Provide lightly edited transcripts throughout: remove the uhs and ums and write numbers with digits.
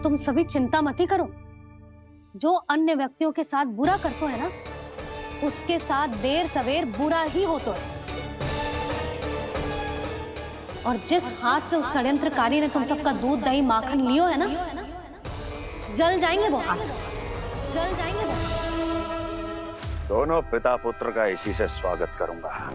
तुम सभी चिंता मत ही करो। जो अन्य व्यक्तियों के साथ बुरा करते है ना, उसके साथ देर सवेर बुरा ही होता है। और जिस हाथ से उस षड्यंत्रकारी ने तुम सबका दूध दही माखन लियो है ना, जल जाएंगे वो हाथ, जल जाएंगे वो हाथ। दोनों पिता पुत्र का इसी से स्वागत करूंगा।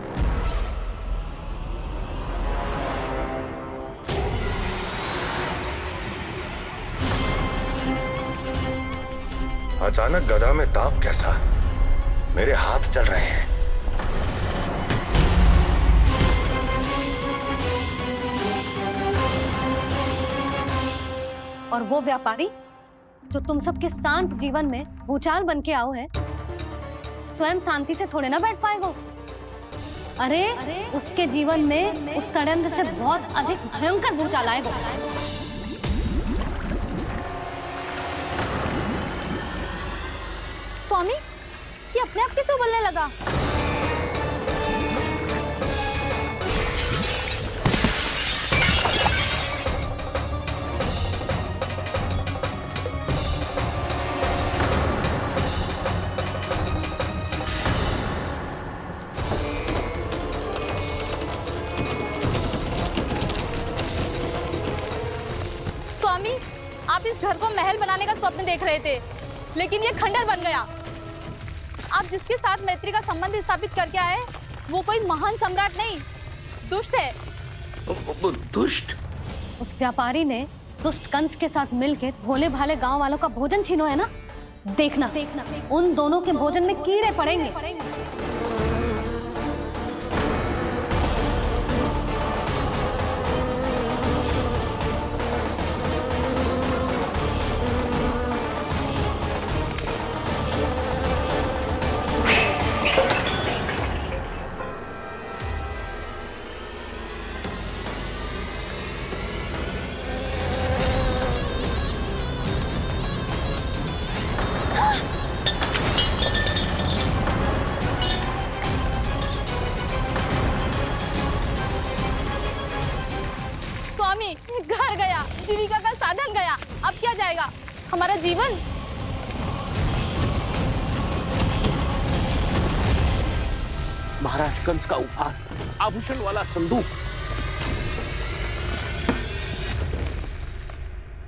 अचानक गदा में ताप कैसा? मेरे हाथ चल रहे हैं। और वो व्यापारी जो तुम सबके शांत जीवन में भूचाल बन के आओ है, स्वयं शांति से थोड़े ना बैठ पाएगा। अरे उसके जीवन में उस षड्यंत्र से बहुत अधिक भयंकर भूचाल आएगा। स्वामी, ये अपने आप कैसे उबलने लगा? स्वामी, आप इस घर को महल बनाने का स्वप्न देख रहे थे, लेकिन ये खंडर बन गया। आप जिसके साथ मैत्री का संबंध स्थापित करके आए, वो कोई महान सम्राट नहीं, दुष्ट है। दुष्ट? उस व्यापारी ने दुष्ट कंस के साथ मिलकर भोले भाले गांव वालों का भोजन छीनो है ना। देखना उन दोनों के भोजन में कीड़े पड़ेंगे। घर गया, जीविका का साधन गया, अब क्या जाएगा हमारा जीवन? महाराज कंस का उपहार, आभूषण वाला संदूक।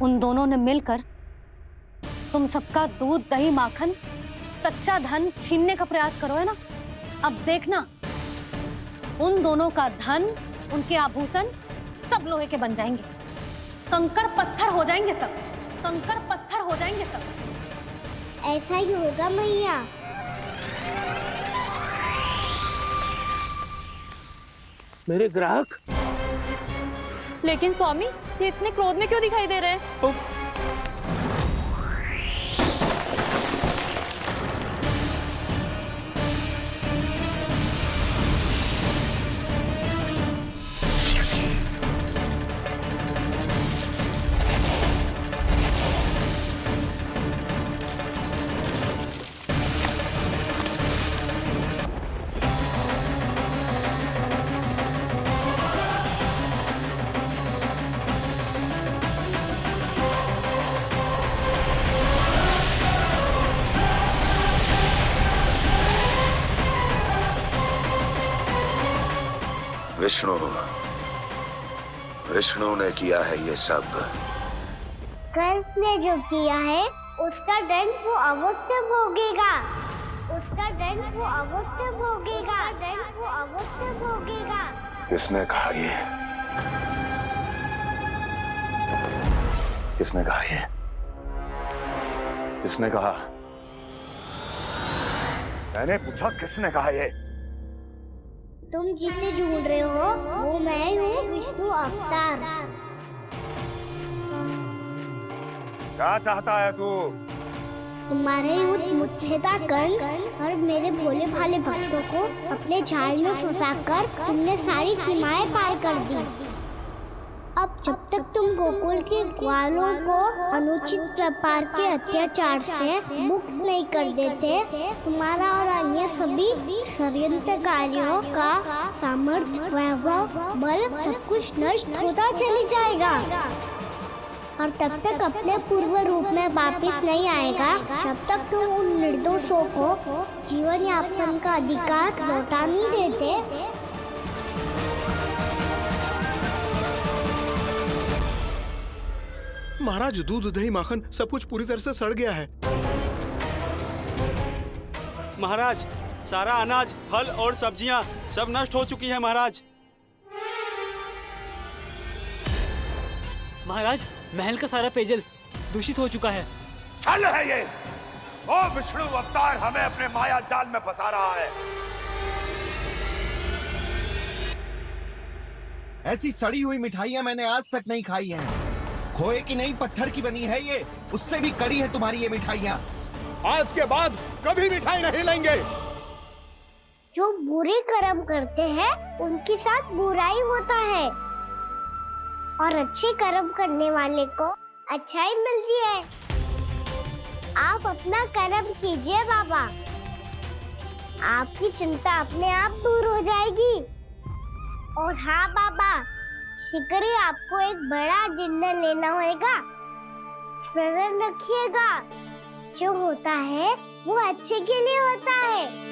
उन दोनों ने मिलकर तुम सबका दूध दही माखन सच्चा धन छीनने का प्रयास करो है ना। अब देखना उन दोनों का धन, उनके आभूषण सब लोहे के बन जाएंगे, कंकड़ पत्थर हो जाएंगे सब, कंकड़ पत्थर हो जाएंगे सब। ऐसा ही होगा मैया। मेरे ग्राहक। लेकिन स्वामी, ये इतने क्रोध में क्यों दिखाई दे रहे हैं? विष्णु ने किया है ये सब। कंस ने जो किया है उसका दंड वो अवश्य भोगेगा, उसका दंड वो अवश्य भोगेगा, दंड वो अवश्य भोगेगा। किसने कहा ये? किसने कहा ये? किसने कहा? मैंने पूछा किसने कहा ये? तुम जिसे ढूंढ रहे हो वो मैं हूँ, विष्णु अवतार। क्या चाहता है तू? तुम्हारे युद्ध मुझसे था कंस, और मेरे भोले भाले भक्तों को अपने जाल में फंसाकर तुमने सारी सीमाएं पार कर दी। अब जब तक तुम गोकुल के ग्वालों को अनुचित प्रकार के अत्याचार से मुक्त नहीं कर देते, तुम्हारा और अन्य सभी षड्यंत्रकारियों का सामर्थ्य, वैभव, बल सब कुछ नष्ट होता चली जाएगा। और तब तक अपने पूर्व रूप में वापस नहीं आएगा जब तक तुम उन निर्दोषों को जीवन यापन का अधिकार लौटा नहीं देते। महाराज, दूध दही माखन सब कुछ पूरी तरह से सड़ गया है। महाराज, सारा अनाज, फल और सब्जियां सब नष्ट हो चुकी है महाराज। महाराज, महल का सारा पेयजल दूषित हो चुका है। छल है ये। वो विष्णु अवतार हमें अपने माया जाल में फंसा रहा है। ऐसी सड़ी हुई मिठाइयाँ मैंने आज तक नहीं खाई हैं। खोए की नहीं, पत्थर की बनी है ये, उससे भी कड़ी है तुम्हारी ये मिठाइयाँ। आज के बाद कभी मिठाई नहीं लेंगे। जो बुरे कर्म करते हैं उनके साथ बुराई होता है और अच्छे कर्म करने वाले को अच्छाई मिलती है। आप अपना कर्म कीजिए बाबा, आपकी चिंता अपने आप दूर हो जाएगी। और हाँ बाबा, शीघ्र ही आपको एक बड़ा निर्णय लेना होगा। स्मरण रखिएगा, जो होता है वो अच्छे के लिए होता है।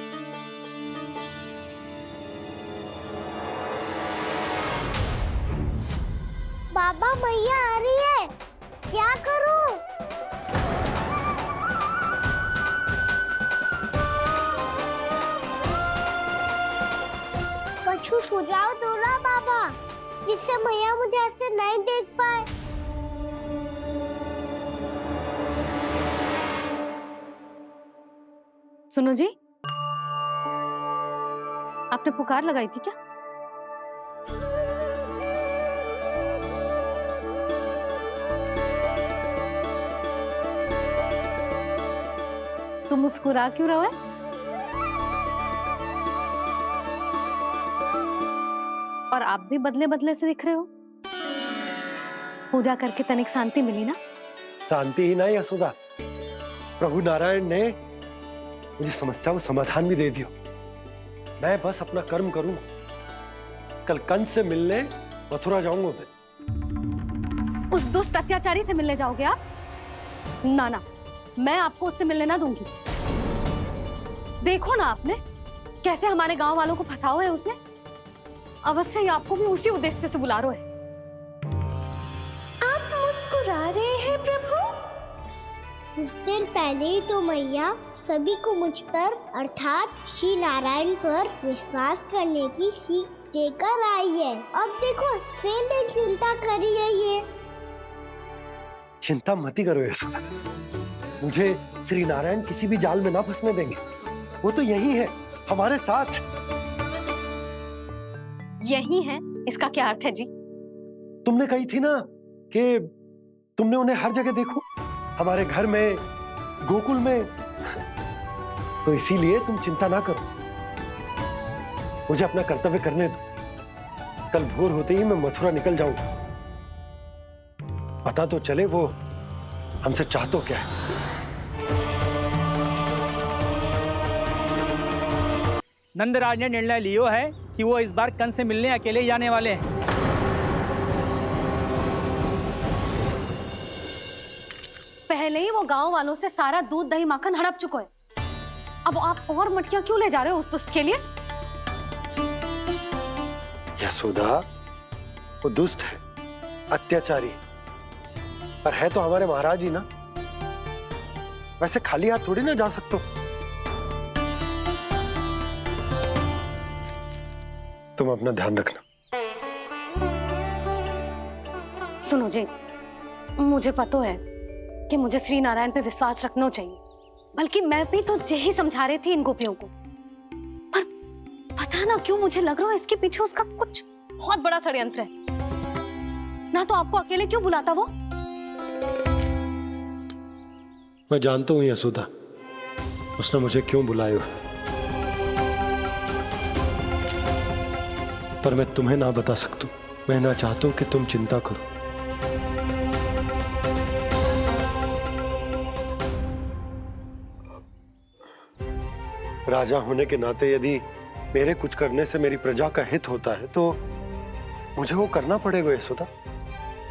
बाबा, मैया आ रही है, क्या करूं? कछु सुझाव दो ना बाबा, जिससे मैया मुझे ऐसे नहीं देख पाए। सुनो जी, आपने पुकार लगाई थी क्या? तुम मुस्कुरा क्यों रहे हो? और आप भी बदले बदले से दिख रहे हो। पूजा करके तनिक शांति मिली ना? शांति ही नहीं यशोदा, प्रभु नारायण ने मुझे समस्या को समाधान भी दे दिया। मैं बस अपना कर्म करूं। कल कंस से मिलने मथुरा जाऊंगा मैं। उस दुष्ट अत्याचारी से मिलने जाओगे आप? ना ना, मैं आपको उससे मिलने ना दूंगी। देखो ना आपने कैसे हमारे गांव वालों को फंसाओ है उसने। अवश्य ही आपको भी उसी उद्देश्य से बुला रहा है। आप मुस्कुरा रहे हैं प्रभु? कुछ देर पहले ही तो मैया सभी को मुझ पर अर्थात श्री नारायण पर विश्वास करने की सीख देकर आई है। अब देखो स्वयं भी चिंता करी है ये। चिंता मत ही करो यशोदा, मुझे श्री नारायण किसी भी जाल में ना फंसने देंगे। वो तो यही है हमारे साथ। यही है, इसका क्या अर्थ है जी? तुमने कही थी ना कि तुमने उन्हें हर जगह देखो, हमारे घर में, गोकुल में। तो इसीलिए तुम चिंता ना करो, मुझे अपना कर्तव्य करने दो। कल भोर होते ही मैं मथुरा निकल जाऊंगा। पता तो चले वो हमसे चाहतो क्या है। नंदराज ने निर्णय लियो है कि वो इस बार कंस से मिलने अकेले ही जाने वाले हैं। पहले ही वो गांव वालों से सारा दूध दही माखन हड़प चुके हैं। अब आप और मटकियां क्यों ले जा रहे हो उस दुष्ट के लिए? यशोदा, वो दुष्ट है, अत्याचारी, पर है तो हमारे महाराज ही ना। वैसे खाली हाथ थोड़ी ना जा सकते। तुम अपना ध्यान रखना। सुनो जी, मुझे पता है कि मुझे श्री नारायण पे विश्वास रखना चाहिए, बल्कि मैं भी तो यही समझा रही थी इन गोपियों को। पर पता ना क्यों मुझे लग रहा है इसके पीछे उसका कुछ बहुत बड़ा षड्यंत्र है। ना तो आपको अकेले क्यों बुलाता वो? मैं जानता हूं यशोदा, उसने मुझे क्यों बुलाया है, पर मैं तुम्हें ना बता सकता। मैं ना चाहता हूं कि तुम चिंता करो। राजा होने के नाते यदि मेरे कुछ करने से मेरी प्रजा का हित होता है तो मुझे वो करना पड़ेगा यशोदा।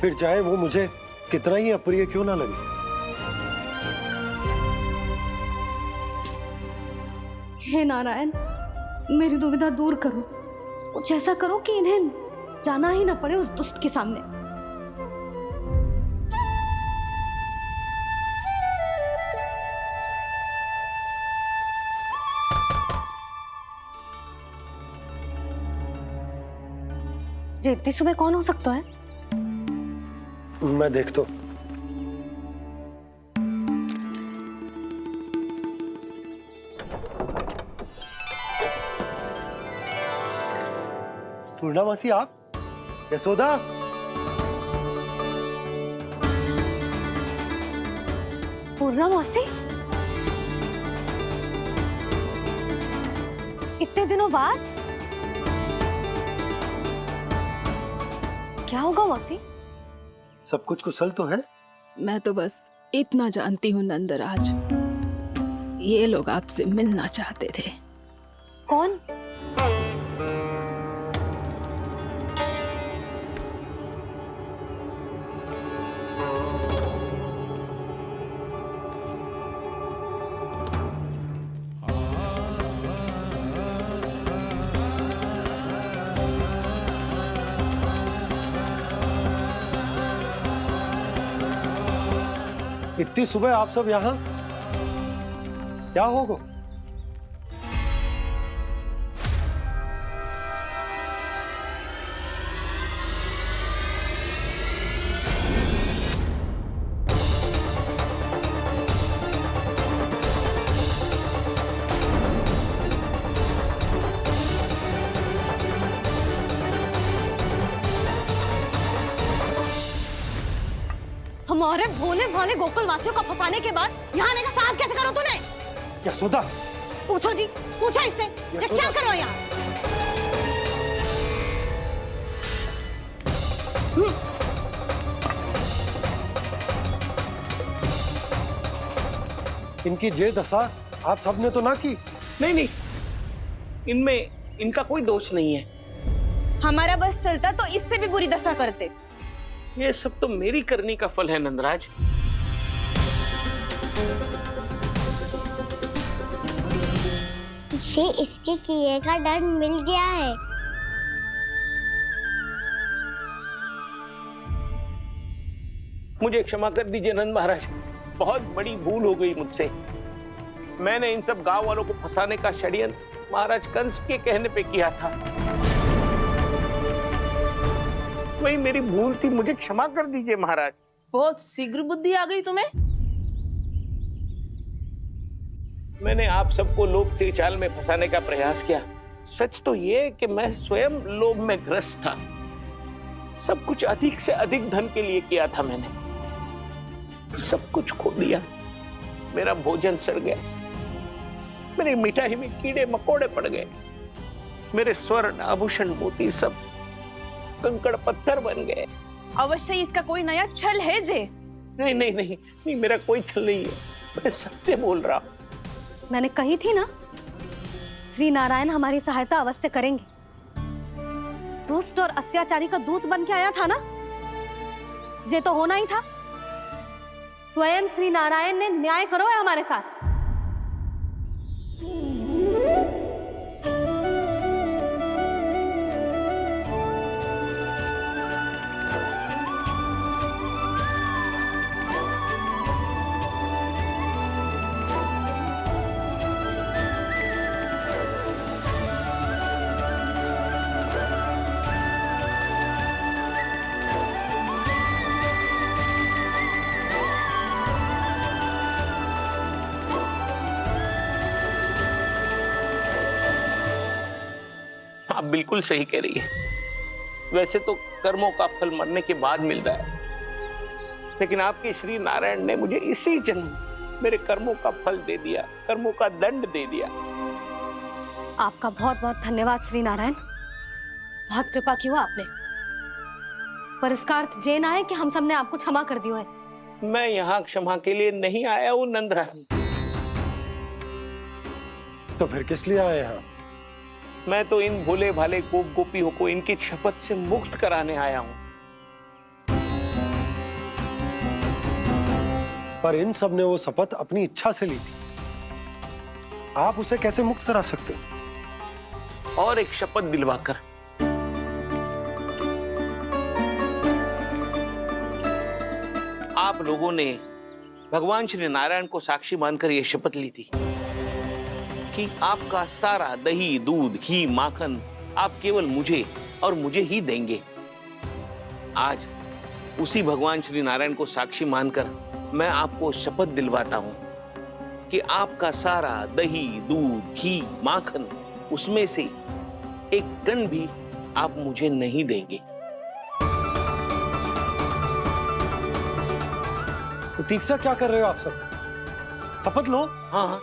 फिर चाहे वो मुझे कितना ही अप्रिय क्यों ना लगे। हे नारायण, मेरी दुविधा दूर करो। कुछ ऐसा करो कि इन्हें जाना ही ना पड़े उस दुष्ट के सामने। जी इतनी सुबह कौन हो सकता है? मैं देखता हूं। पूर्णा मासी, आप? यशोदा? पूर्णा मौसी, इतने दिनों बाद? क्या होगा मौसी? सब कुछ कुशल तो है? मैं तो बस इतना जानती हूँ नंदराज, ये लोग आपसे मिलना चाहते थे। कौन? इतनी सुबह आप सब यहाँ? क्या होगा? हमारे भोले भाले गोकुल वासियों को फंसाने के बाद यहाँ आने का साहस कैसे करो तूने? यशोदा! पूछो जी, पूछो इससे कि क्या करो यहाँ? इनकी जे दशा आप सबने तो ना की। नहीं नहीं, इनमें इनका कोई दोष नहीं है। हमारा बस चलता तो इससे भी बुरी दशा करते। ये सब तो मेरी करनी का फल है नंदराज। इसे इसके किए का दंड मिल गया है। मुझे क्षमा कर दीजिए नंद महाराज, बहुत बड़ी भूल हो गई मुझसे। मैंने इन सब गांव वालों को फंसाने का षड्यंत्र महाराज कंस के कहने पे किया था। वही मेरी भूल थी, मुझे क्षमा कर दीजिए महाराज। बहुत शीघ्र बुद्धि आ गई तुम्हें। मैंने आप सबको लोभ के चाल में फंसाने का प्रयास किया। सच तो ये कि मैं स्वयं लोभ में ग्रस्त था। सब कुछ अधिक से अधिक धन के लिए किया था मैंने। सब कुछ खो दिया। मेरा भोजन सड़ गया, मेरी मिठाई में कीड़े मकोड़े पड़ गए, मेरे स्वर्ण आभूषण मोती सब कंकड़ पत्थर बन गए। अवश्य इसका कोई नया छल है जे। नहीं नहीं नहीं नहीं, मेरा कोई छल नहीं है, मैं सत्य बोल रहा हूं। मैंने कही थी ना, श्री नारायण हमारी सहायता अवश्य करेंगे। दुष्ट और अत्याचारी का दूत बन के आया था ना, ये तो होना ही था। स्वयं श्री नारायण ने न्याय करो है हमारे साथ। आप बिल्कुल सही कह रही है। वैसे तो कर्मों का फल मरने के बाद मिल रहा है, लेकिन आपके श्री नारायण ने मुझे इसी जन्म मेरे कर्मों का फल दे दिया, कर्मों का दंड दे दिया। आपका बहुत बहुत धन्यवाद श्री नारायण, बहुत कृपा की हो आपने। पर इसका अर्थ ये ना है कि हम सबने आपको क्षमा कर दिया है। मैं यहाँ क्षमा के लिए नहीं आया हूँ नंदरानी। तो फिर किस लिए आए हैं? मैं तो इन भोले भाले गोप गोपियों को इनकी शपथ से मुक्त कराने आया हूं। पर इन सब ने वो शपथ अपनी इच्छा से ली थी। आप उसे कैसे मुक्त करा सकते हो? और एक शपथ दिलवाकर। आप लोगों ने भगवान श्री नारायण को साक्षी मानकर यह शपथ ली थी कि आपका सारा दही, दूध, घी, माखन आप केवल मुझे और मुझे ही देंगे। आज उसी भगवान श्री नारायण को साक्षी मानकर मैं आपको शपथ दिलवाता हूं कि आपका सारा दही, दूध, घी, माखन उसमें से एक कण भी आप मुझे नहीं देंगे। प्रतीक्षा क्या कर रहे हो आप सब? शपथ लो। हाँ हाँ।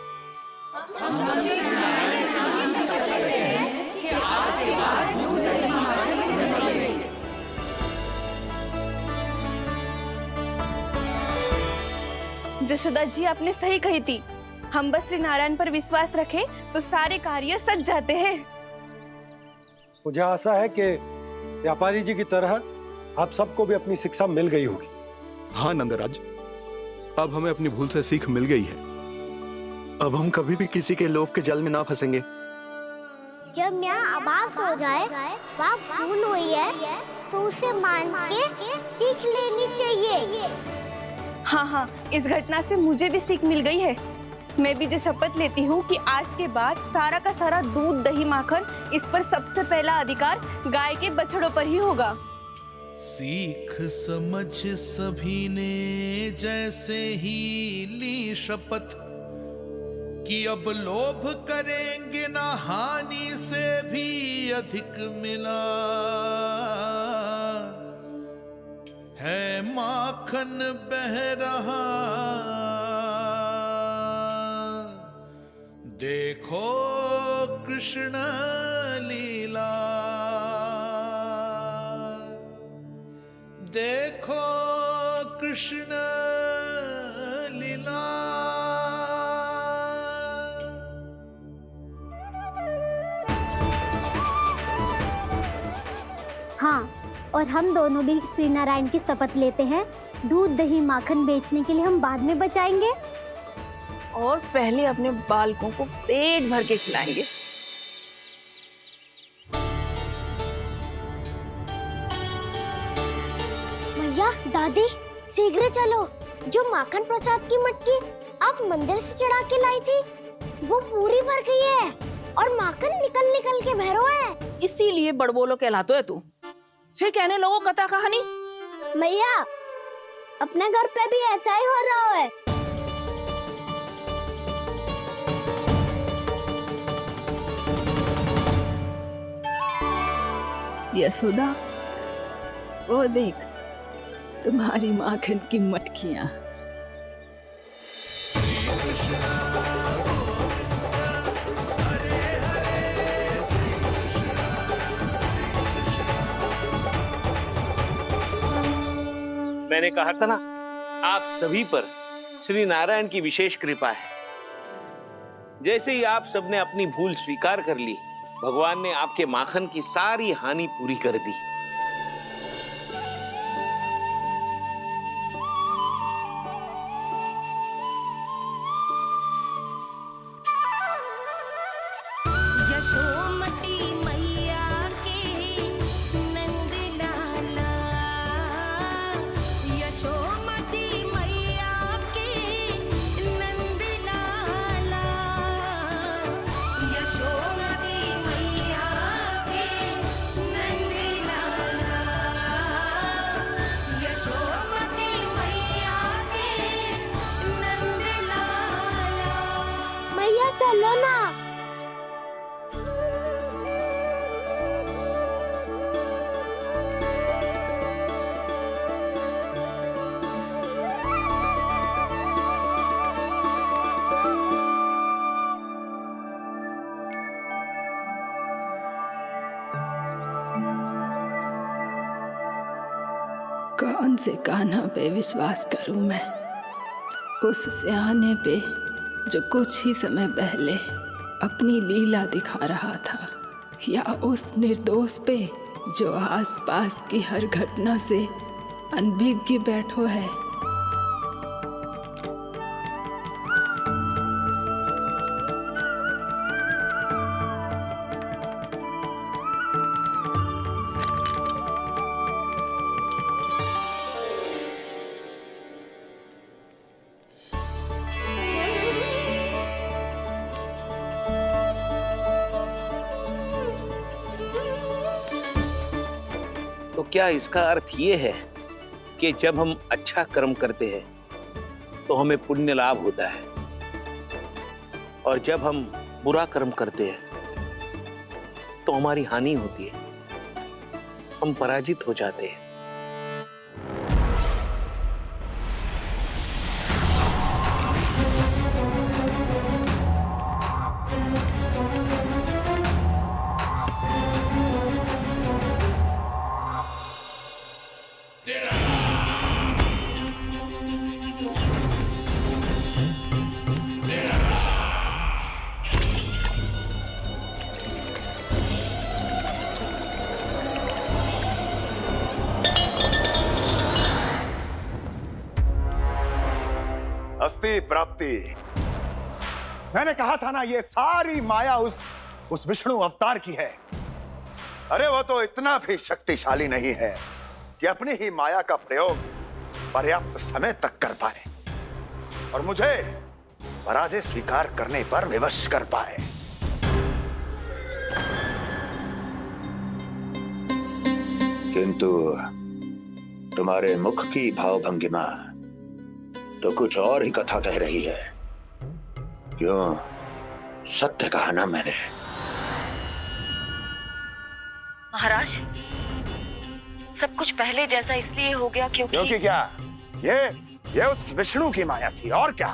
जशोदा जी, आपने सही कही थी। हम बस श्री नारायण पर विश्वास रखें तो सारे कार्य सज जाते हैं। मुझे आशा है कि व्यापारी जी की तरह आप सबको भी अपनी शिक्षा मिल गई होगी। हाँ नंदराज, अब हमें अपनी भूल से सीख मिल गई है। अब हम कभी भी किसी के लोभ के जल में ना फंसेंगे। जब यहाँ आभास हो जाए वहाँ भूल हुई है तो उसे मान के सीख लेनी चाहिए। हाँ हाँ, इस घटना से मुझे भी सीख मिल गई है। मैं भी जो शपथ लेती हूँ कि आज के बाद सारा का सारा दूध, दही, माखन इस पर सबसे पहला अधिकार गाय के बछड़ों पर ही होगा। सीख समझ सभी ने जैसे ही ली शपथ कि अब लोभ करेंगे ना हानि से भी अधिक मिला है, माखन बह रहा देखो कृष्ण लीला, देखो कृष्ण लीला। हाँ, और हम दोनों भी श्री नारायण की शपथ लेते हैं, दूध, दही, माखन बेचने के लिए हम बाद में बचाएंगे और पहले अपने बालकों को पेट भर के खिलाएंगे। भैया, दादी, शीघ्र चलो। जो माखन प्रसाद की मटकी आप मंदिर से चढ़ा के लाई थी वो पूरी भर गई है और माखन निकल निकल के भरो है। इसीलिए बड़बोलो कहलाते है तू। फिर कहने लोगों कथा कहानी। भैया, अपने घर पे भी ऐसा ही हो रहा है। यशोदा, वो देख तुम्हारी माखन की मटकियां। मैंने कहा था ना, आप सभी पर श्री नारायण की विशेष कृपा है। जैसे ही आप सबने अपनी भूल स्वीकार कर ली, भगवान ने आपके माखन की सारी हानि पूरी कर दी। यशोमती मैया के नंद लाला, यशोमती मैया के नंद लाला, यशोमती मैया के नंद लाला, यशोमती मैया के नंद लाला। मैया चलो ना। कौन से कान्हा पे विश्वास करूं मैं? उस सियाने पे जो कुछ ही समय पहले अपनी लीला दिखा रहा था, या उस निर्दोष पे जो आसपास की हर घटना से अनभिज्ञ बैठो है। क्या इसका अर्थ ये है कि जब हम अच्छा कर्म करते हैं तो हमें पुण्य लाभ होता है, और जब हम बुरा कर्म करते हैं तो हमारी हानि होती है, हम पराजित हो जाते हैं? अस्थि प्राप्ति। मैंने कहा था ना, ये सारी माया उस विष्णु अवतार की है। अरे वो तो इतना भी शक्तिशाली नहीं है कि अपनी ही माया का प्रयोग पर्याप्त समय तक कर पाए और मुझे पराजय स्वीकार करने पर विवश कर पाए। किंतु तुम्हारे मुख की भावभंगिमा तो कुछ और ही कथा कह रही है। क्यों? सत्य कहा ना मैंने। महाराज, सब कुछ पहले जैसा इसलिए हो गया क्योंकि क्या? ये उस विष्णु की माया थी, और क्या?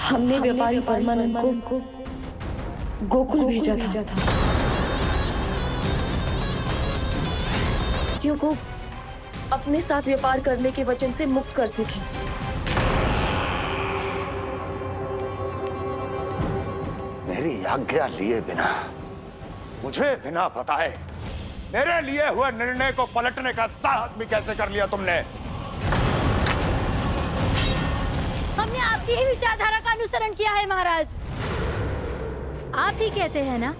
हमने व्यापारी परमानंद को गोकुल भेजा था। बच्चियों को अपने साथ व्यापार करने के वचन से मुक्त कर सके। मेरी आज्ञा लिए बिना, मुझे बिना बताए मेरे लिए हुए निर्णय को पलटने का साहस भी कैसे कर लिया तुमने? हमने आपकी ही विचारधारा का अनुसरण किया है महाराज। आप ही कहते हैं ना,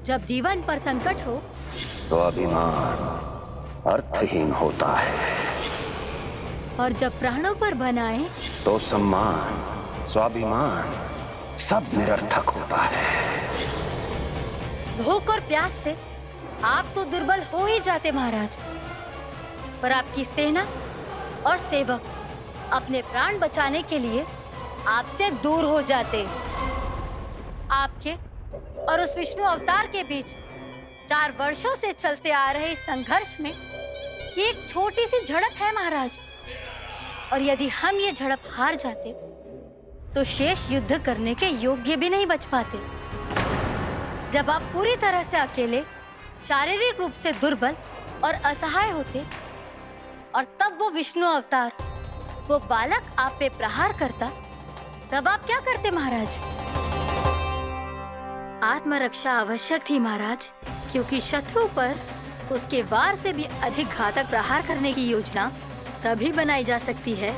जब जीवन पर संकट हो तो अभिमान अर्थहीन होता है, और जब प्राणों पर बनाए तो सम्मान स्वाभिमान सब निरर्थक होता है। भूख और प्यास से आप तो दुर्बल हो ही जाते महाराज, पर आपकी सेना और सेवक अपने प्राण बचाने के लिए आपसे दूर हो जाते। आपके और उस विष्णु अवतार के बीच 4 वर्षों से चलते आ रहे इस संघर्ष में ये एक छोटी सी झड़प है महाराज, और यदि हम ये झड़प हार जाते तो शेष युद्ध करने के योग्य भी नहीं बच पाते। जब आप पूरी तरह से अकेले, शारीरिक रूप से दुर्बल और असहाय होते, और तब वो विष्णु अवतार, वो बालक आप पे प्रहार करता, तब आप क्या करते महाराज? आत्मरक्षा आवश्यक थी महाराज, क्योंकि शत्रु पर उसके वार से भी अधिक घातक प्रहार करने की योजना तभी बनाई जा सकती है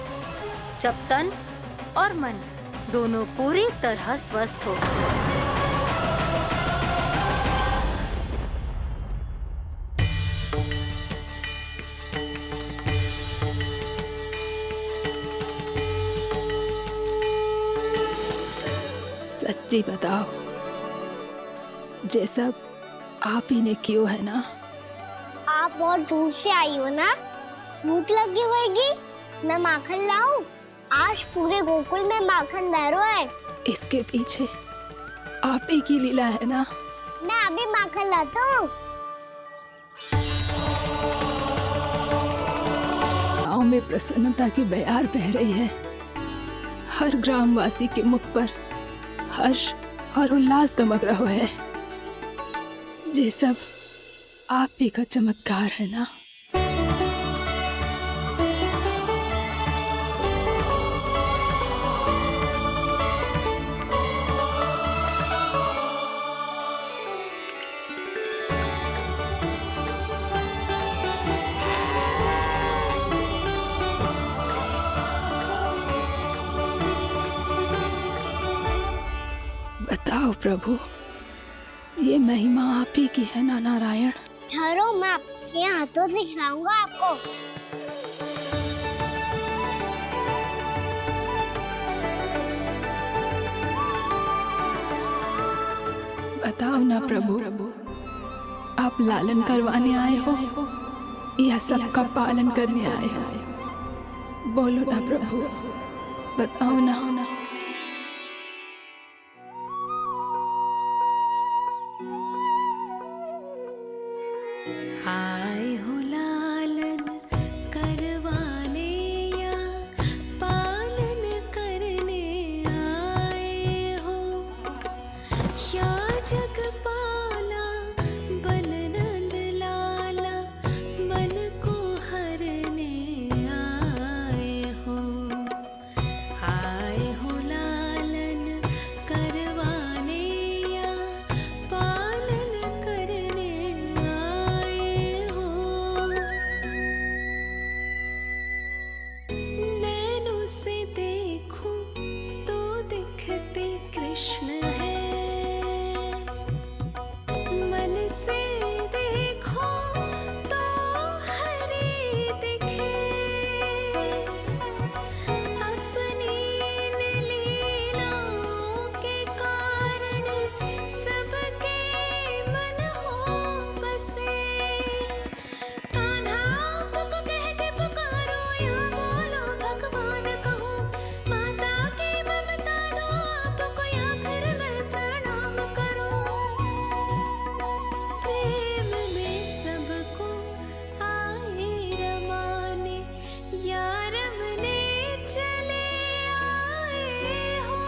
जब तन और मन दोनों पूरी तरह स्वस्थ हो। सच्ची बताओ, ये सब आप ही ने क्यों है ना? आप और दूर से आई हो ना, भूख लगी होगी, मैं माखन लाऊं? आज पूरे गोकुल में माखन बह रहा है। इसके पीछे आप ही की लीला है ना? मैं अभी माखन लाता हूँ। गाँव में प्रसन्नता की बयार बह रही है। हर ग्रामवासी के मुख पर हर्ष और उल्लास दमक रहा है। ये सब आप ही का चमत्कार है ना? बताओ प्रभु, ये महिमा आप ही की है ना नारायण? ठहरो, मैं आपके हाथों से खिलाऊंगा आपको। बताओ ना प्रभु, आप लालन करवाने आए हो या सबका पालन करने आए हो? बोलो ना प्रभु, बताओ ना। आए हो लालन करवाने या पालन करने आए हो, या जगपाला बन नंद लाला मन को हरने आए हो। आए हो लालन करवाने या पालन करने आए हो। नैनों से देखूं तो दिखते कृष्ण है, मन से देखो तो हरे दिखे। अपनी लीलाओं के कारण सबके मन हो बसे। कान्हा आपको कह के पुकारो या बोलो भगवान कहो, माता की ममता दो आपको या फिर मैं प्रणाम करूं। प्रेम में सबको आए रमाने, या रमने चले आए हो।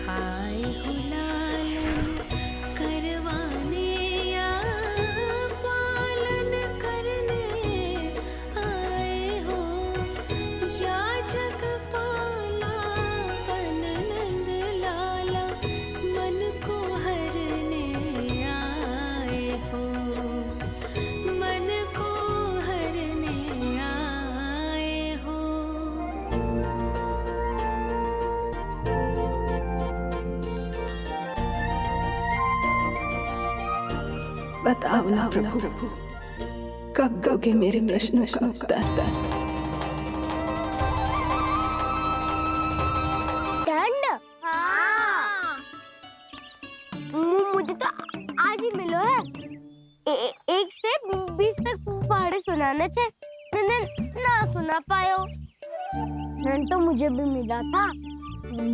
आए हो लालन करवाने या पालन करने आए हो, या जगपाला बन नंद लाला मन को हरने आए हो। मन को हरने आए हो। बताओ ना प्रभु, कब दोगे मेरे प्रश्नों का उत्तर? दंड? मुझे तो आज ही मिलो है। 1 से 20 तक पहाड़े सुनाने थे, ना सुना पायो। दंड तो मुझे भी मिला था,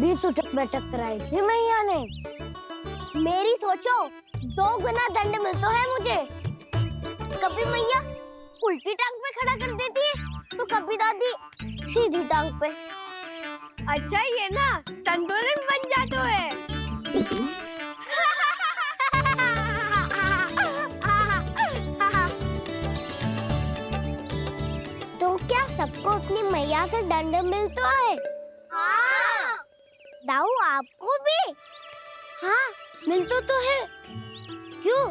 20 उठक बैठक कराई थी मैया ने। मेरी सोचो, 2 गुना दंड मिलता है मुझे। कभी मैया उल्टी टांग पे खड़ा कर देती है, तो कभी दादी सीधी टांग पे। अच्छा ये ना संतुलन बन जाता है। तो क्या सबको अपनी मैया से दंड मिलता है? हाँ। दाऊ आपको भी? हाँ मिलता तो है। क्यों,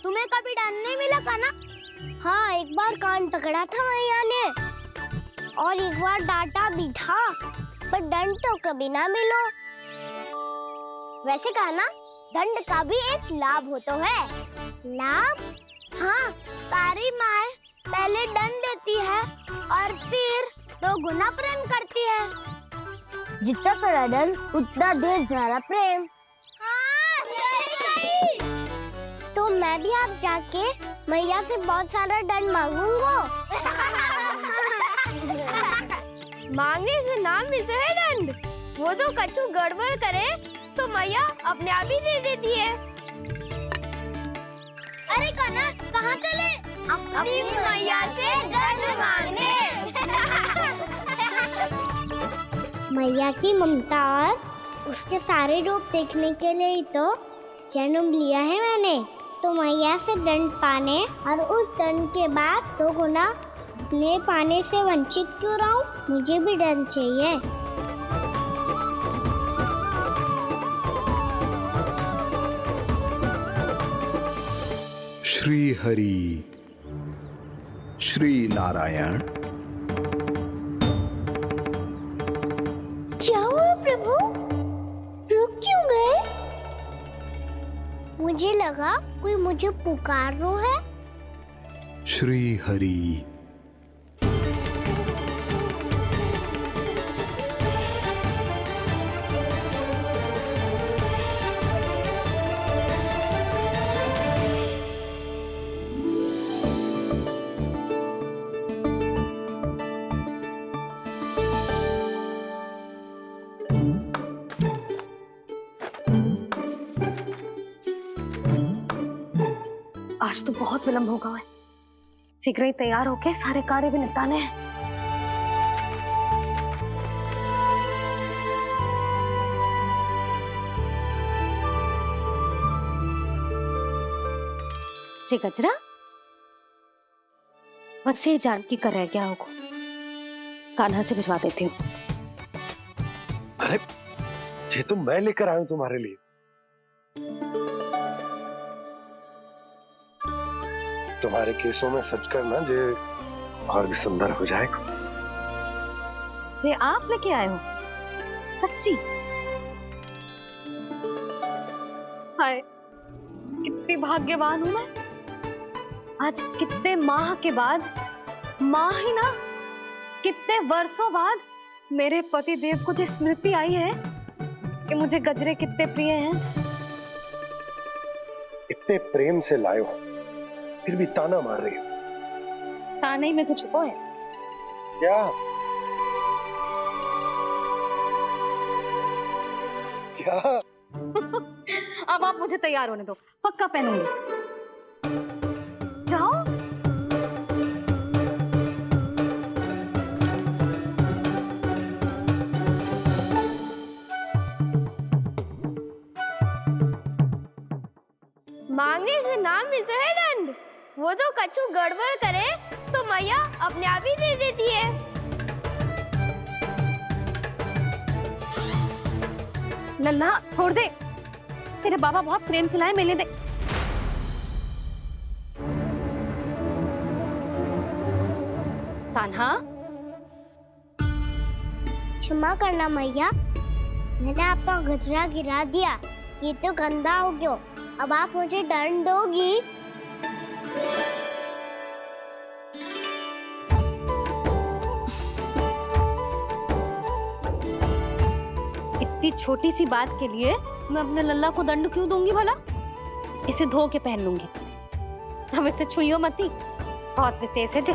तुम्हें कभी दंड नहीं मिला था ना? हाँ, एक बार कान पकड़ा था मैया ने, और एक बार डांटा भी था, पर दंड तो कभी ना मिलो। वैसे कहा ना, दंड का भी एक लाभ होता है। लाभ? हाँ, सारी माँ पहले दंड देती है और फिर 2 गुना प्रेम करती है। जितना बड़ा दंड उतना ढेर सारा प्रेम। हाँ, सही। तो मैं भी आप जाके मैया से बहुत सारा दंड मांगूंगा। मांगने से ना मिलते है दंड, वो तो कछु गड़बड़ करे तो मैया अपने आप ही दे देती है। अरे कान्हा, कहाँ चले? अपनी मैया से दंड मांगने। मैया की ममता और उसके सारे रूप देखने के लिए ही तो जन्म लिया है मैंने। तो मैया से दंड पाने और उस दंड के बाद 2 गुना स्नेह पाने से वंचित क्यों रहूं? मुझे भी दंड चाहिए। श्री हरि, श्री नारायण। क्या हुआ प्रभु? रुक क्यों गए? मुझे लगा कोई मुझे पुकार रहा है। श्री हरि। आज तो बहुत विलंब होगा है। शीघ्र ही तैयार होके सारे कार्य भी निपटाने हैं। जी गजरा, बस ये जानकी कर रह गया होगा, कान्हा से भिजवा देती हूँ। अरे ये तो मैं लेकर आया हूं तुम्हारे लिए। तुम्हारे केसों में सच करना जे और भी सुंदर हो जाएगा। जे आप लेके आए हो सच्ची? हाय कितनी भाग्यवान हूं मैं। आज कितने माह के बाद, माह ही ना कितने वर्षों बाद मेरे पति देव को जो स्मृति आई है कि मुझे गजरे कितने प्रिय हैं। इतने प्रेम से लाए हो फिर भी ताना मार रही हो। ताने ही में कुछ छुपो है क्या? क्या? अब आप मुझे तैयार होने दो, पक्का पहनूंगी। जाओ। मांगने से नाम मिलता है दंड। वो तो कछु गड़बड़ करे तो मैया अपने आप ही दे देती है। लल्ला छोड़ दे, तेरे बाबा बहुत प्रेम से लाए, मिलने दे। कान्हा, क्षमा करना मैया, मैंने आपका गजरा गिरा दिया। ये तो गंदा हो गया। अब आप मुझे दंड दोगी? इतनी छोटी सी बात के लिए मैं अपने लल्ला को दंड क्यों दूंगी भला? इसे धो के पहन लूंगी। अब इसे छुइयो मती, बहुत विशेष है जी।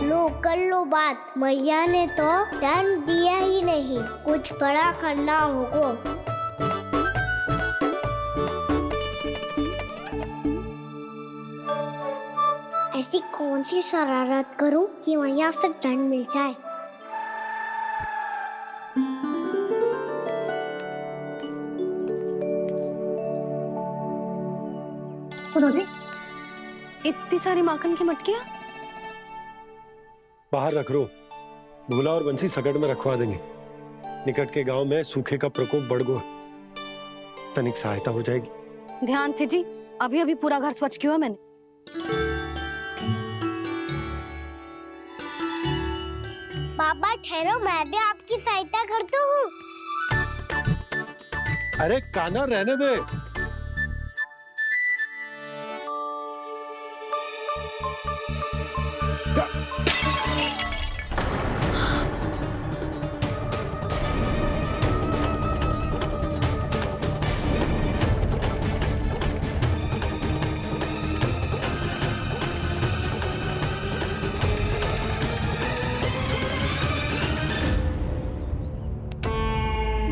लो कर लो बात, मैया ने तो दंड दिया ही नहीं, कुछ बड़ा करना होगा। ऐसी कौन सी शरारत करूं कि मैया से दंड मिल जाए? सुनो जी, इतनी सारी माखन की मटकियां बाहर रख रो, भूला और बंसी सकट में रखवा देंगे। निकट के गांव में सूखे का प्रकोप बढ़ गया, तनिक सहायता हो जाएगी। ध्यान से जी, अभी अभी पूरा घर स्वच्छ किया मैंने। पापा ठहरो, मैं भी आपकी सहायता करता हूँ। अरे कान्हा रहने दे।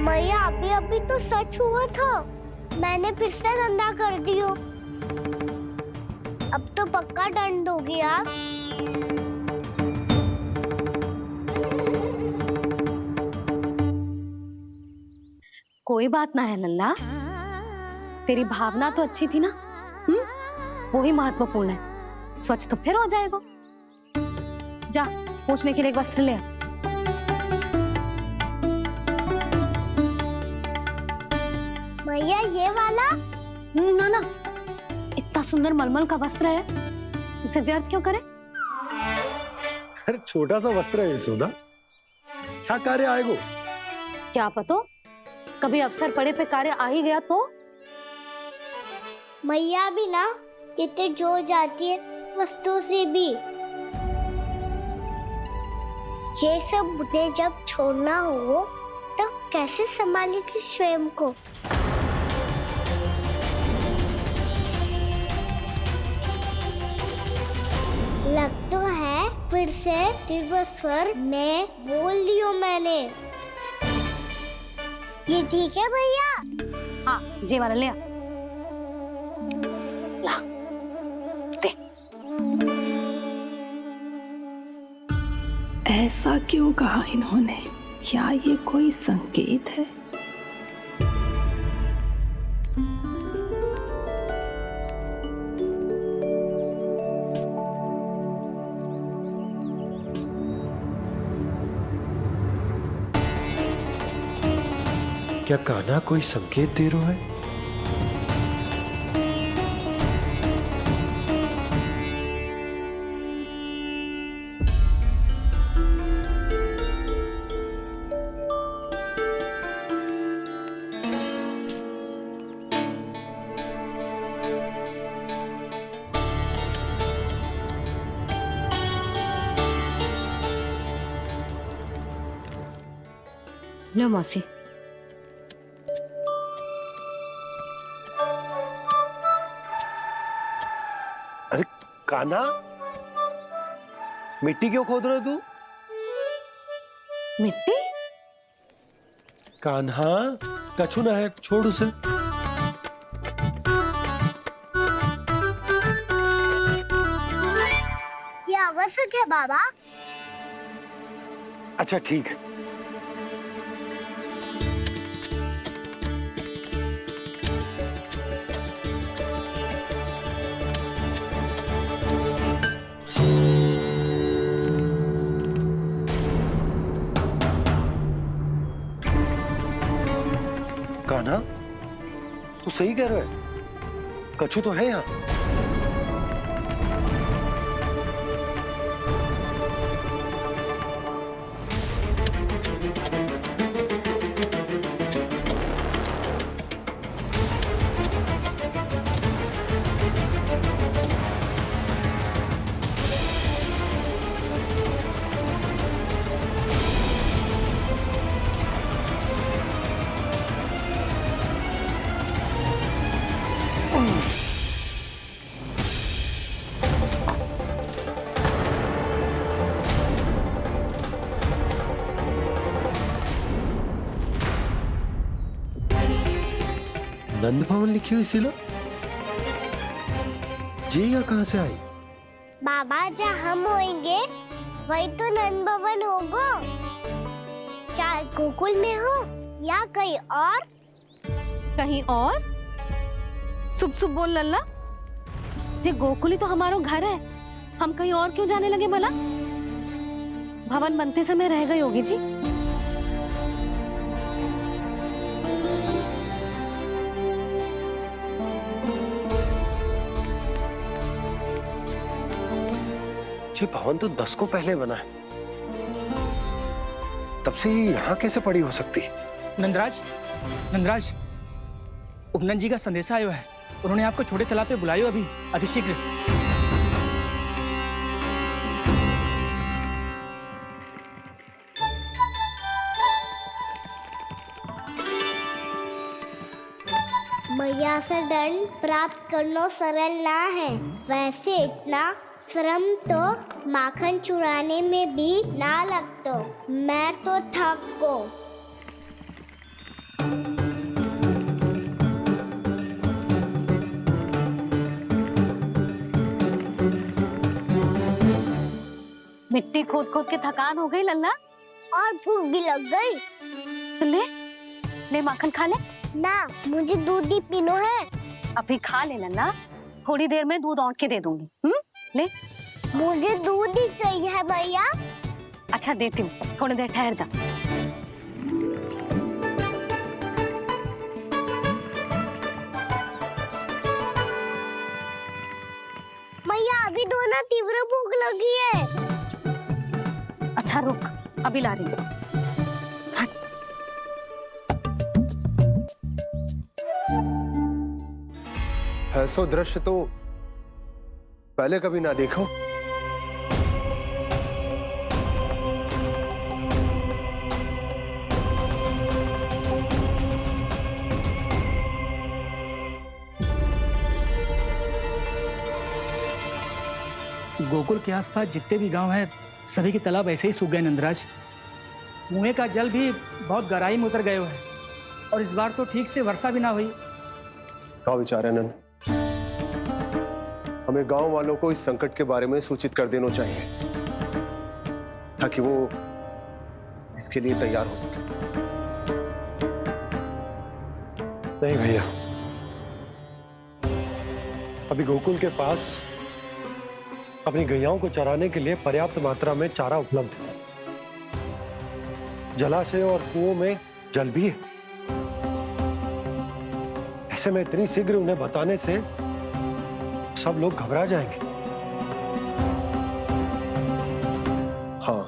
मैया अभी तो सच हुआ था, मैंने फिर से गंदा कर दियो। अब तो पक्का दंड दोगी आप। कोई बात ना है लल्ला, तेरी भावना तो अच्छी थी ना, वही महत्वपूर्ण है। स्वच्छ तो फिर हो जाएगा। जा पूछने के लिए एक वस्त्र ले आ। भैया ये वाला? ना ना, इतना सुंदर मलमल का वस्त्र है, उसे व्यर्थ क्यों करे? अरे छोटा सा वस्त्र है यशोदा, क्या कार्य आएगा? क्या पता, कभी अवसर पड़े पे कार्य आ ही गया तो? मैया भी ना कितने जो जाती है वस्तुओं से भी। ये सब मुझे जब छोड़ना हो तो कैसे संभालेगी स्वयं को? लग तो है फिर से तीव्र स्वर में बोल दियो मैंने। ये ठीक है भैया? हाँ, जे वाला ले आ। ला दे। ऐसा क्यों कहा इन्होंने? क्या ये कोई संकेत है? क्या कान्हा कोई संकेत दे रहा है? लो मौसी। अरे कान्हा, मिट्टी क्यों खोद रहे हो तू? मिट्टी? कान्हा, कछु ना है, छोड़ उसे। ये आवश्यक है बाबा। अच्छा ठीक है। कान्हा, तू सही कह रहा है, कछु तो है यहाँ। नंद भवन लिखी हुई सिला जी यहाँ कहाँ से आई? बाबा जहाँ हम होंगे वही तो नंद भवन होगा। चाहे गोकुल में हो या कहीं और। कहीं और? सुब सुब बोल लल्ला। जे गोकुली तो हमारो घर है, हम कहीं और क्यों जाने लगे भला? भवन बनते समय रह गई होगी जी। ये भवन तो 10 को पहले बना है, तब से ये यहाँ कैसे पड़ी हो सकती? नंदराज, नंदराज, उपनंद जी का संदेशा आयो है। उन्होंने आपको छोटे तालाब पे बुलायो अभी, अतिशीघ्र। मैया से दंड प्राप्त करना सरल ना है। वैसे इतना श्रम तो माखन चुराने में भी ना लगतो। मैं तो थक को। मिट्टी खोद खोद के थकान हो गई लल्ला, और भूख भी लग गई। तो ले माखन खा ले। ना, मुझे दूध ही पीनो है। अभी खा ले लल्ला, थोड़ी देर में दूध औंट के दे दूंगी। ले। मुझे दूध ही चाहिए है भैया। अच्छा देती हूँ, थोड़ी देर ठहर जा। मैया अभी तो ना तीव्र भूख लगी है। अच्छा रुक, अभी ला रही हूँ। ऐसा दृश्य तो पहले कभी ना देखो। गोकुल के आसपास जितने भी गांव हैं, सभी के तालाब ऐसे ही सूख गए नंदराज। कुएं का जल भी बहुत गहराई में उतर गए हैं, और इस बार तो ठीक से वर्षा भी ना हुई। क्या विचार है नंद? हमें गांव वालों को इस संकट के बारे में सूचित कर देना चाहिए ताकि वो इसके लिए तैयार हो सके। नहीं भैया, अभी गोकुल के पास अपनी गैयाओं को चराने के लिए पर्याप्त मात्रा में चारा उपलब्ध है। जलाशय और कुओं में जल भी है। ऐसे में इतनी शीघ्र उन्हें बताने से सब लोग घबरा जाएंगे। हाँ,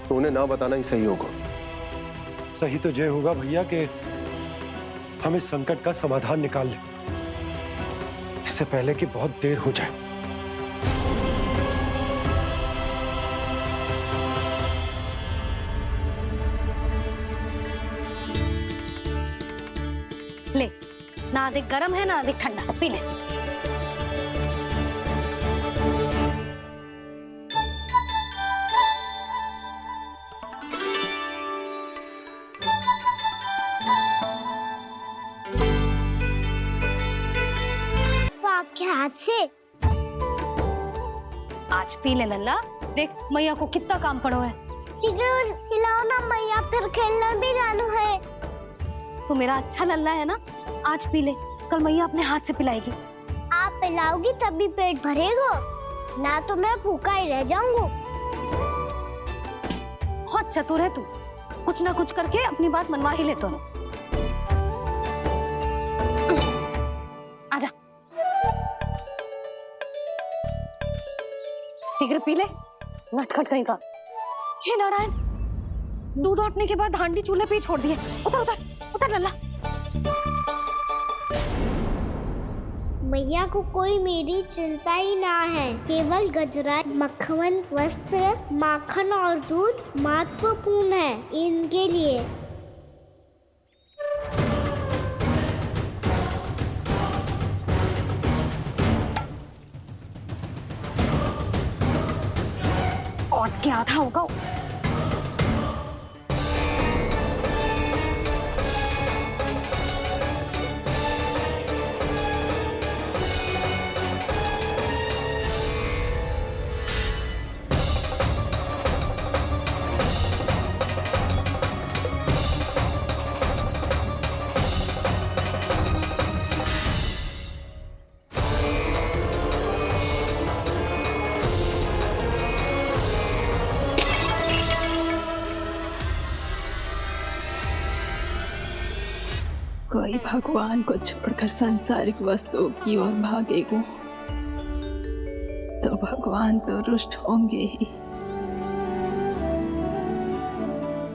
तो उन्हें ना बताना ही सही होगा। सही तो ये होगा भैया कि हम इस संकट का समाधान निकाल लें, इससे पहले कि बहुत देर हो जाए। ले, ना अधिक गर्म है ना अधिक ठंडा, पी ले। तो आपके हाथ से आज पी ले लल्ला, देख मैया को कितना काम पड़ो है। शीघ्र खिलाओ ना मैया, फिर खेलने भी जाना है। तू मेरा अच्छा लल्ला है ना, आज पी ले, कल मैया अपने हाथ से पिलाएगी। आप पिलाओगी तभी पेट भरेगा, ना तो मैं भूखा ही रह जाऊंगा। बहुत चतुर है तू, कुछ ना कुछ करके अपनी बात मनवा ही लेता है। आजा, शीघ्र पी ले, नटखट कहीं का। हे नारायण, दूध औटने के बाद हांडी चूल्हे पे ही छोड़ दिए। उतर उतर उतर लल्ला। मैया को कोई मेरी चिंता ही ना है। केवल गजरा, मक्खन, वस्त्र, माखन और दूध महत्वपूर्ण है इनके लिए। और क्या था होगा। कोई भगवान को छोड़कर सांसारिक वस्तुओं की ओर भागेगा तो भगवान तो रुष्ट होंगे ही,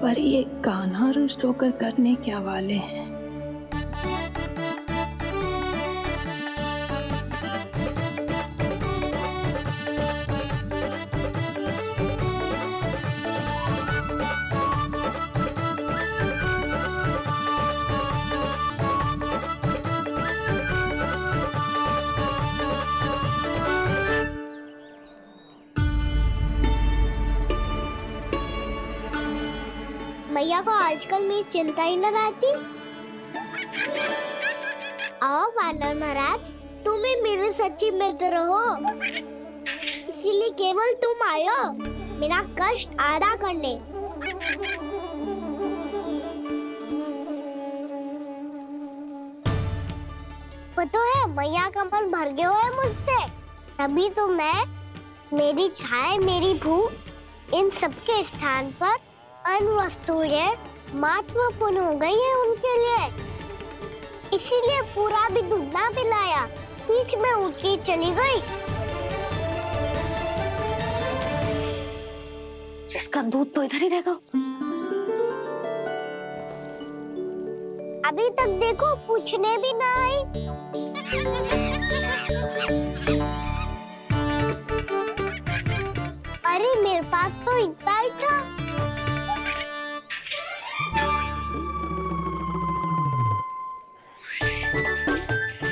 पर ये कान्हा रुष्ट होकर करने क्या वाले हैं। मैया को आजकल मेरी चिंता ही न रहती। आओ वानर महाराज, तुम ही मेरे सच्ची मित्र हो, इसीलिए केवल तुम आयो मेरा कष्ट आधा करने। पता है मैया का मन भर गया है मुझसे, तभी तो मैं, मेरी छाया, मेरी भूख, इन सबके स्थान पर अन्य वस्तुएं महत्वपूर्ण हो गई है उनके लिए। इसीलिए पूरा भी दूध ना पिलाया, बीच में उठ के चली गई। जिसका दूध तो इधर ही रहेगा। अभी तक देखो पूछने भी ना आई। अरे मेरे पास तो इतना ही था।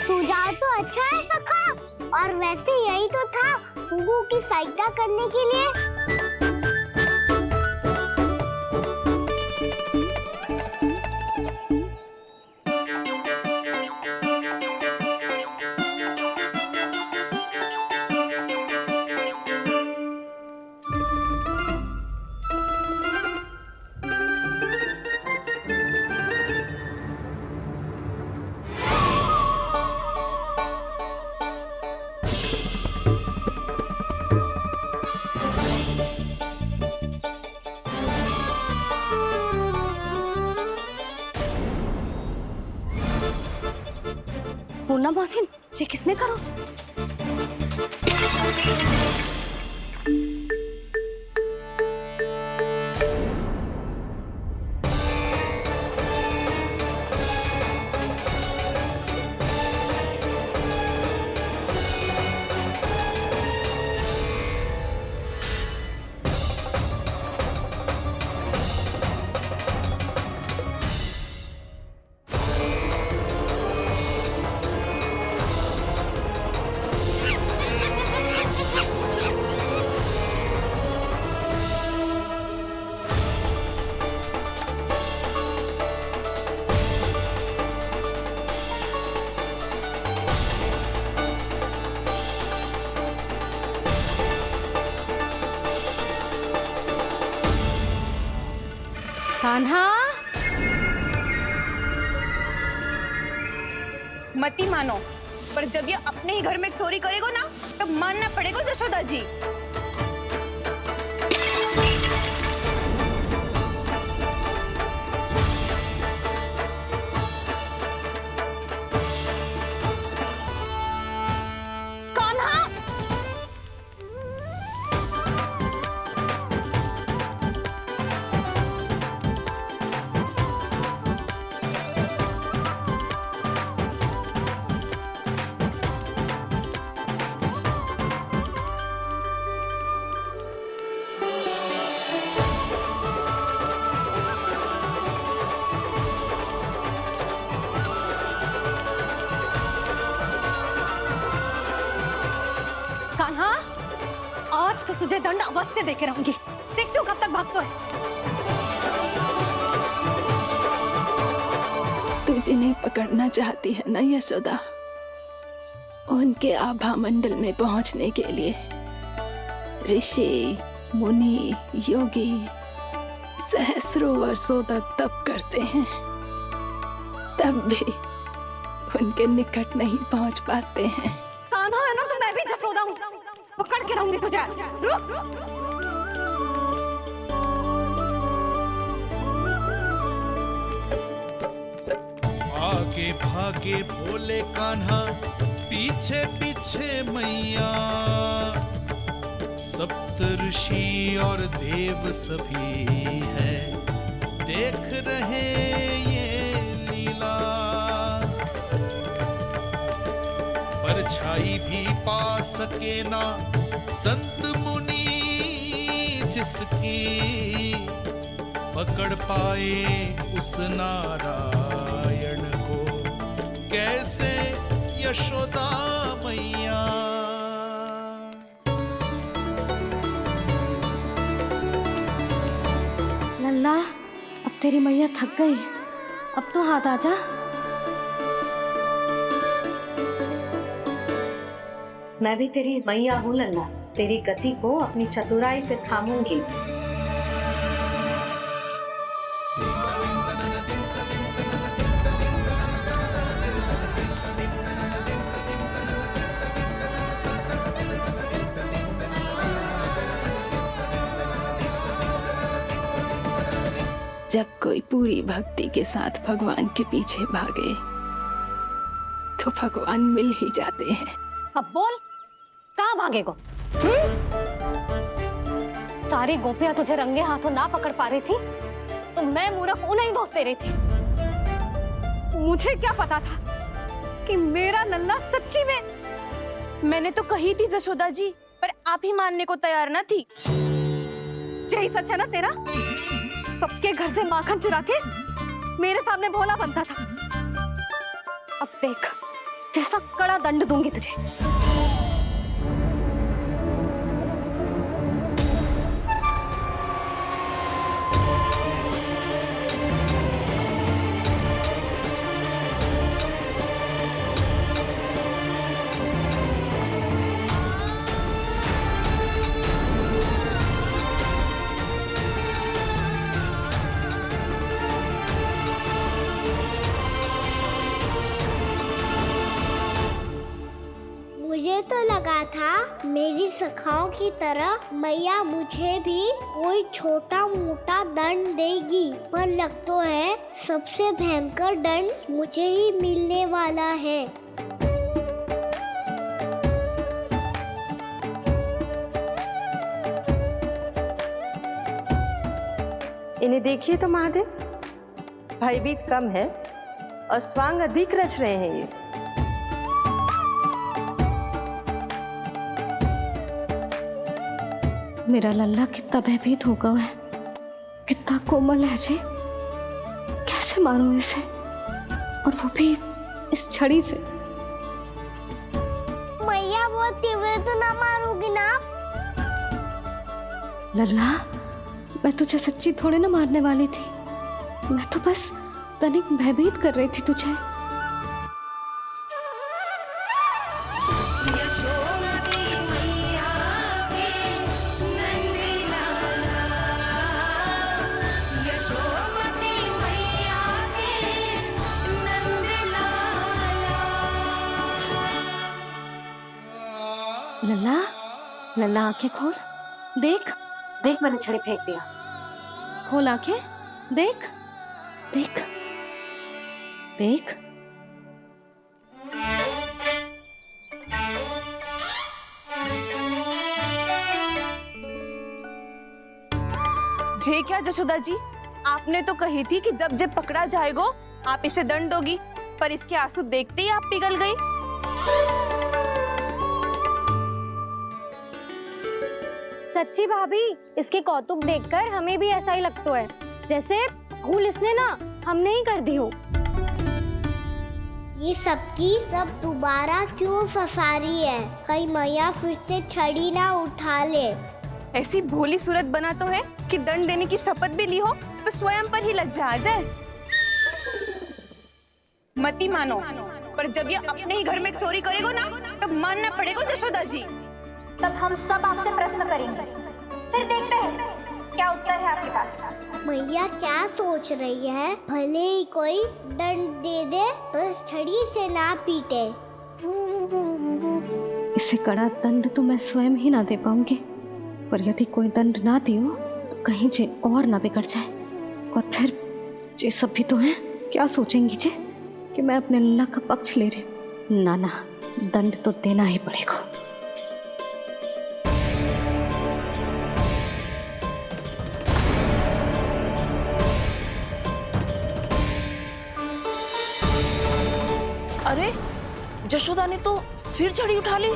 सुझाव तो अच्छा है सखा, और वैसे यही तो था गुगु की सहायता करने के लिए। मुन्ना मोहसिन, ये किसने करो? कान्हा, मती मानो, पर जब ये अपने ही घर में चोरी करेगा ना, तब मानना पड़ेगा जशोदा जी। कान्हा, आज तो तुझे दंड अवश्य देके रहूंगी। देखती हूँ कब तक भागता है। तू जिन्हें पकड़ना चाहती है ना यशोदा, उनके आभा मंडल में पहुंचने के लिए ऋषि, मुनि, योगी सहस्रों वर्षों तक तप करते हैं, तब भी उनके निकट नहीं पहुंच पाते हैं। कान्हा है ना, तो मैं भी जसोदा हूँ, पकड़ के रहूंगी तुझे। रुक। आगे भागे भोले कान्हा, पीछे पीछे मैया, सप्त ऋषि और देव सभी है, देख रहे ये लीला। परछाई भी पा सके ना संत मुनि जिसकी, पकड़ पाए उस नारायण को कैसे यशोदा मैया। लल्ला, अब तेरी मैया थक गई, अब तो हाथ आजा। मैं भी तेरी मैया हूँ लल्ला, तेरी गति को अपनी चतुराई से थामूंगी। जब कोई पूरी भक्ति के साथ भगवान के पीछे भागे तो भगवान मिल ही जाते हैं। अब बोल, कहाँ भागेगो? सारी गोपियां तुझे रंगे हाथों ना पकड़ पा रही थी, तो मैं मूर्ख उन्हें ही दोष दे रही थी। मुझे क्या पता था कि मेरा लल्ला सच्ची में। मैंने तो कही थी जशोदा जी, पर आप ही मानने को तैयार ना थी। यही सच है ना तेरा? सबके घर से माखन चुरा के मेरे सामने भोला बनता था। अब देख कैसा कड़ा दंड दूंगी तुझे। मुझे तो लगा था मेरी सखाओं की तरह मैया मुझे भी कोई छोटा मोटा दंड देगी, पर लग तो है सबसे भयंकर दंड मुझे ही मिलने वाला है। इन्हें देखिए तो महादेव, भयभीत कम है और स्वांग अधिक रच रहे हैं ये। मेरा लल्ला कितना भयभीत होगा है, कितना कोमल है जी। कैसे मारूं इसे, और वो भी इस छड़ी से। मैया बहुत तीव्र तो ना मारोगी ना? लल्ला, मैं तुझे सच्ची थोड़ी ना मारने वाली थी, मैं तो बस तनिक भयभीत कर रही थी तुझे। लल्ला, लल्ला आंखें खोल, देख देख, मैंने छड़ी फेंक दिया। खोल आंखें, देख देख देख। जे क्या जशोदा जी, आपने तो कही थी कि जब जब पकड़ा जाएगा आप इसे दंड दोगी, पर इसके आंसू देखते ही आप पिघल गई। सच्ची भाभी, इसके कौतुक देखकर हमें भी ऐसा ही लगता है, जैसे भूल इसने ना हमने ही कर दी हो। ये सबकी सब दोबारा क्यों फंसा रही है? कहीं मैया फिर से छड़ी ना उठा ले। ऐसी भोली सूरत बना तो है कि दंड देने की शपथ भी ली हो तो स्वयं पर ही लज्जा आ जाए। मती मानो, पर जब ये अपने ही घर में चोरी करेगो ना, तब मानना पड़ेगा जशोदा जी। तब हम सब आपसे प्रश्न करेंगे, फिर देखते हैं क्या उत्तर है आपके पास। मैया क्या सोच रही है? भले ही कोई दंड दे दे तो इस छड़ी से ना पीटे। इसे कड़ा दंड तो मैं स्वयं ही ना दे पाऊंगी, पर यदि कोई दंड ना दियो तो कहीं जे और ना बिगड़ जाए, और फिर जे सब भी तो हैं, क्या सोचेंगी जे कि मैं अपने लल्ला का पक्ष ले रही हूँ। ना ना, दंड तो देना ही पड़ेगा। अरे जशोदा ने तो फिर छड़ी उठा ली।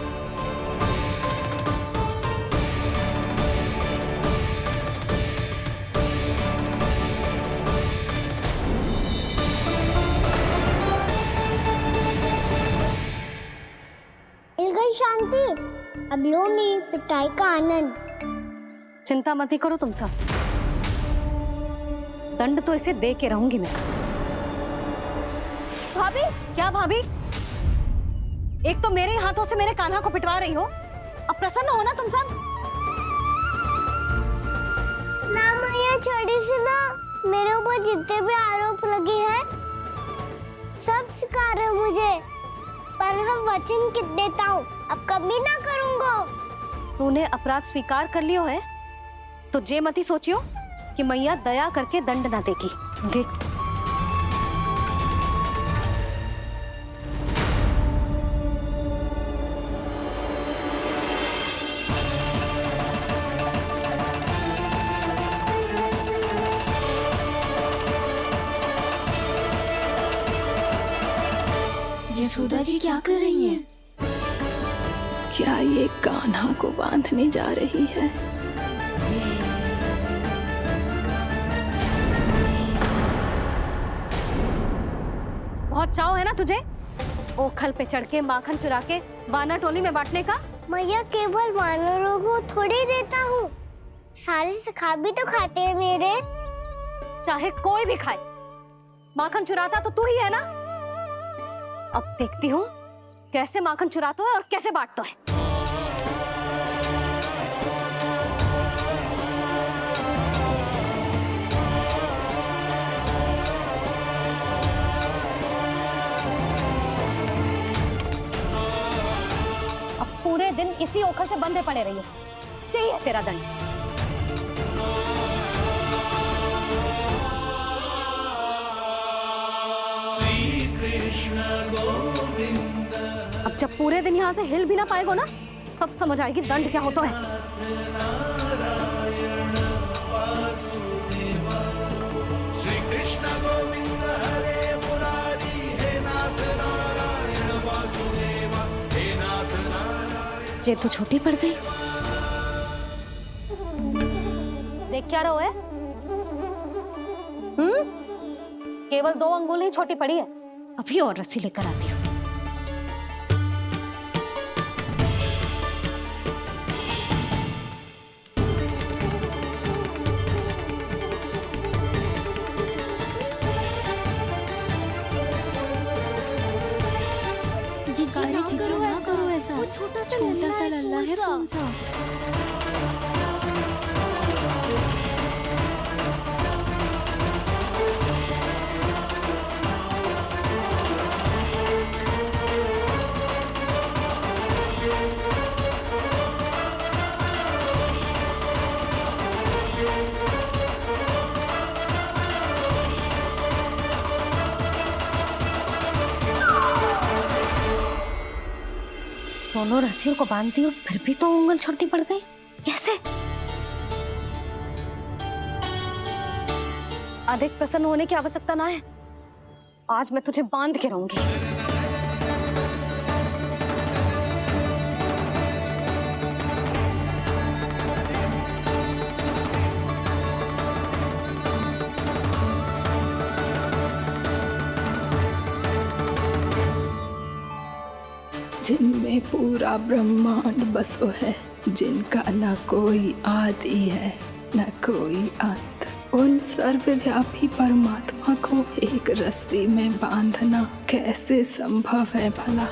मिल गई शांति, अब लो मेरी पिटाई का आनंद। चिंता मत ही करो तुम सब, दंड तो इसे दे के रहूंगी मैं। भाभी, क्या भाभी? एक तो मेरे हाथों से मेरे कान्हा को पिटवा रही हो, अब प्रसन्न हो ना तुम सब? ना मैया, छड़ी से ना मेरे ऊपर जितने भी आरोप लगे हैं सब स्वीकार है मुझे, पर हम वचन कित देता हूँ, अब कभी ना करूँगा। तूने अपराध स्वीकार कर लियो है तो जे मती सोचियो कि मैया दया करके दंड ना देगी। देख यशोदा जी क्या कर रही हैं? क्या ये कान्हा को बांधने जा रही है? बहुत चाव है ना तुझे ओखल पे चढ़ के माखन चुरा के वानर टोली में बांटने का? मैया, केवल वानरों को थोड़ी देता हूँ, सारे सखा भी तो खाते हैं मेरे। चाहे कोई भी खाए, माखन चुराता तो तू ही है ना। अब देखती हूँ कैसे माखन चुराता है और कैसे बांटता है। अब पूरे दिन इसी ओखल से बंधे पड़े रहिए, चाहिए तेरा दंड। अब जब पूरे दिन यहाँ से हिल भी ना पाएगो ना, तब समझ आएगी दंड क्या होता है। जे तो छोटी पड़ गई। देख क्या रहो है? केवल 2 अंगुल ही छोटी पड़ी है। अभी और रस्सी लेकर आती हूँ। छोटा सा लल्ला है कौन सा? दोनों रस्सियों को बांधती हूँ, फिर भी तो उंगल छोटी पड़ गई। कैसे? अधिक प्रसन्न होने की आवश्यकता ना है। आज मैं तुझे बांध के रहूंगी। जिनमें पूरा ब्रह्मांड बसो है, जिनका न कोई आदि है न कोई अंत, उन सर्वव्यापी परमात्मा को एक रस्सी में बांधना कैसे संभव है भला?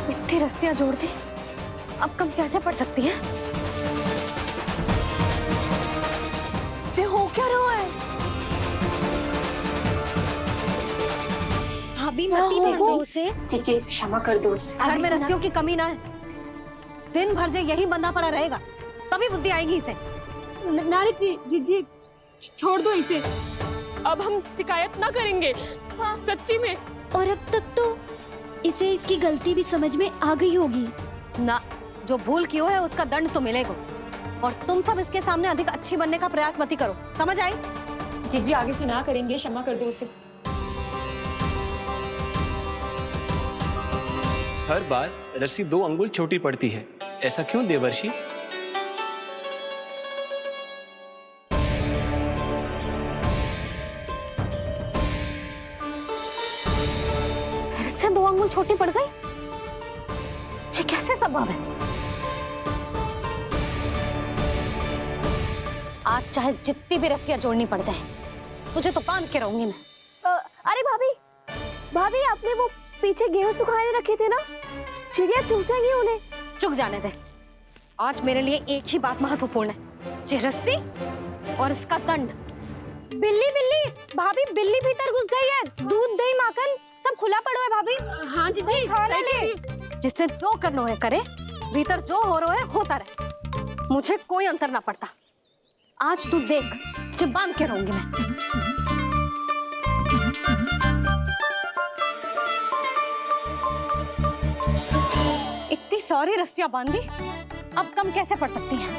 इतनी रस्सियां जोड़ दी, अब कम कैसे पड़ सकती है? जे हो क्या रहा है? भाभी मती दो से, चीची क्षमा कर दो उसे। घर में रस्सियों की कमी ना है। दिन भर जो यही बंधा पड़ा रहेगा, तभी बुद्धि आएगी इसे। नारी जी छोड़ दो इसे। अब हम शिकायत ना करेंगे, सच्ची में। और अब तक तो इसे इसकी गलती भी समझ में आ गई होगी ना। जो भूल की है उसका दंड तो मिलेगा। और तुम सब इसके सामने अधिक अच्छी बनने का प्रयास मत करो, समझ आई? जी आगे से ना करेंगे, क्षमा कर दो उसे। हर बार रस्सी 2 अंगुल छोटी पड़ती है, ऐसा क्यों देवर्षि? फिर से 2 अंगुल छोटी पड़ गई? ये कैसे संभव है? आज चाहे जितनी भी रस्सियां जोड़नी पड़ जाए, तुझे तो बांध के रहूंगी मैं। अरे भाभी आपने वो पीछे गेहूं सुखाने रखे थे ना, चिड़िया चुग जाएंगी उन्हें। चुग जाने दे। आज मेरे लिए एक ही बात महत्वपूर्ण है, ये रस्सी और इसका दंड। बिल्ली भाभी, बिल्ली भीतर घुस गई है। दूध दही माखन सब खुला पड़ो है भाभी। हाँ जी सही ले। जिससे जो करना है करे, भीतर जो हो रहा है होता रहे, मुझे कोई अंतर ना पड़ता। आज तू देख, तुझे बांध के रहूंगी मैं। इतनी सारी रस्सियां बांधी, अब कम कैसे पड़ सकती हैं?